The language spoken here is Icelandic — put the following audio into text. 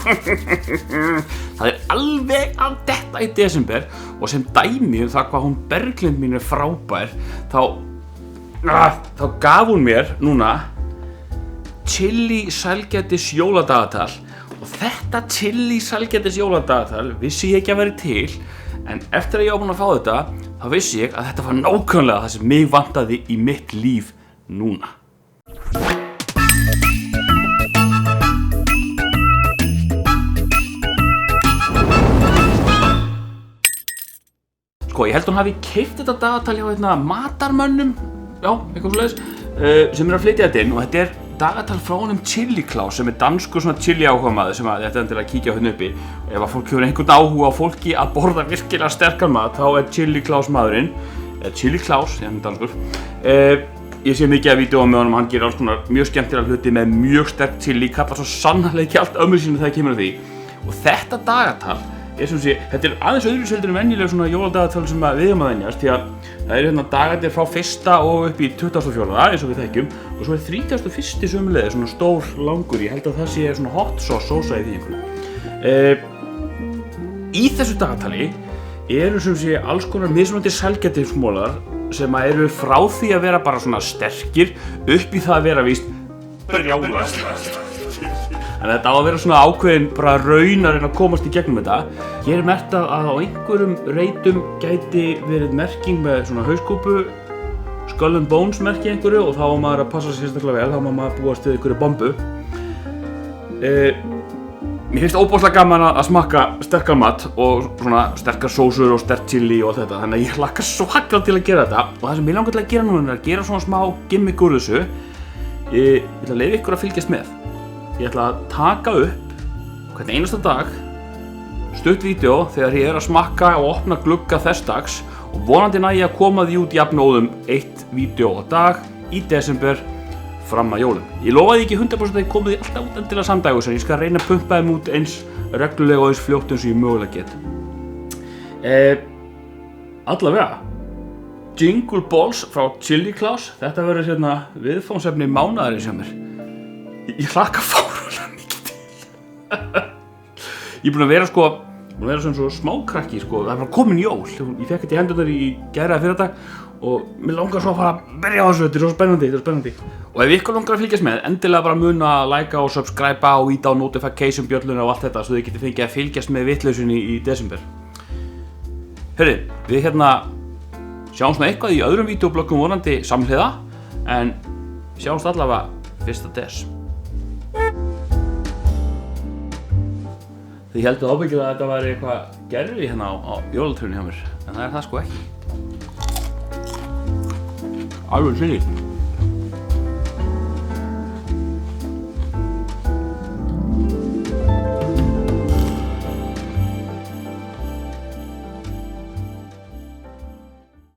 Það alveg að detta í desember og sem dæmi það hvað hún Berglind mín frábær þá gaf hún mér núna chili sælgætis jóladagatal og þetta chili sælgætis jóladagatal vissi ég ekki að vera til en eftir að ég var búinn að fá þetta þá vissi ég að þetta var nákvæmlega það sem mig vantaði í mitt líf núna. Sko, ég held hún hafi keypt þetta dagatal hjá matarmönnum, já, eitthvað svoleiðis, sem að flytja þetta inn og þetta dagatal frá honum Chili Klaus sem danskur svona chili áhugamaður sem þetta til að kíkja hérna uppi. Ef að fólk hefur einhvern áhuga á fólki að borða virkilega sterkan mat, þá Chili Klaus maðurinn, eða Chili Klaus, ég danskur. Ég sé mikið af vídeóum með honum, hann gerir alls konar mjög skemmtilega hluti með mjög sterkt chili, kallar svo sannarlega ekki allt ömmu sínu þegar kemur að því. Og þetta dagatal sem sé, þetta aðeins öðruvísi heldur en venjuleg svona jóladagatal sem við höfum að venjast því að það dagarnir frá 1. og upp í 24. eins og við þekkjum og svo 31. sömuleiðis svona stór langur, ég held að það sé svona hot sauce sósa í því einhverju. Í þessu dagatali eru sem sé alls konar mismunandi sælgætismolar sem eru frá því að vera bara svona sterkir upp í það að vera víst brjálæðislega. En þetta á að vera svona ákveðin bara raunar en að komast í gegnum þetta. Hér merkt að á einhverjum reitum gæti verið merking með svona hauskúpu, Skull and Bones merki einhverju og þá má maður að passa sér sérstaklega vel, þá má maður búast við einhverju bombu. Mér finnst óbúslega gaman að smakka sterkan mat og svona sterkar sósur og sterkt chili og allt þetta, þannig að ég hlakka svakalega til að gera þetta og það sem ég langar til að gera núna er að gera svona smá gimmick úr þessu. Ég ætla að leyfa ykkur að fylgjast með. Ég ætla að taka upp hvern einasta dag stutt vídeó þegar ég að smakka og opna glugga þess dags og vonandi næ ég að koma því út jafnóðum 1 vídeó á dag í desember fram að jólum. Ég lofaði ekki 100% að ég komi því alltaf út endilega samdægus en ég skal reyna að pumpa þeim út eins reglulega og eins fljótt eins og ég mögulega get. Allavega, Jingle Balls frá Chili Klaus, þetta verður viðfangsefni mánaðarins hjá mér. Ég hlakka fáránlega mikið til. Ég er búinn að vera svona svo smákrakki það er bara komin jól. Ég fekk þetta í hendurnar í gær eða fyrradag og mér langar svo að fara að byrja á þessu, þetta er svo spennandi. Og ef ykkur langar að fylgjast með, endilega bara muna að likea og subscribe og íta á notification bjölluna og allt þetta svo þið getið fengið að fylgjast með vitlausunni í desember. Hörru, við sjáumst með eitthvað í öðrum vídeoblöggum vonandi samhliða en sjáumst allavega 1. des. Þið heldur ábyggilega að þetta væri eitthvað gervi á jólatrjánni hjá mér, en það er það sko ekki. Alveg chili.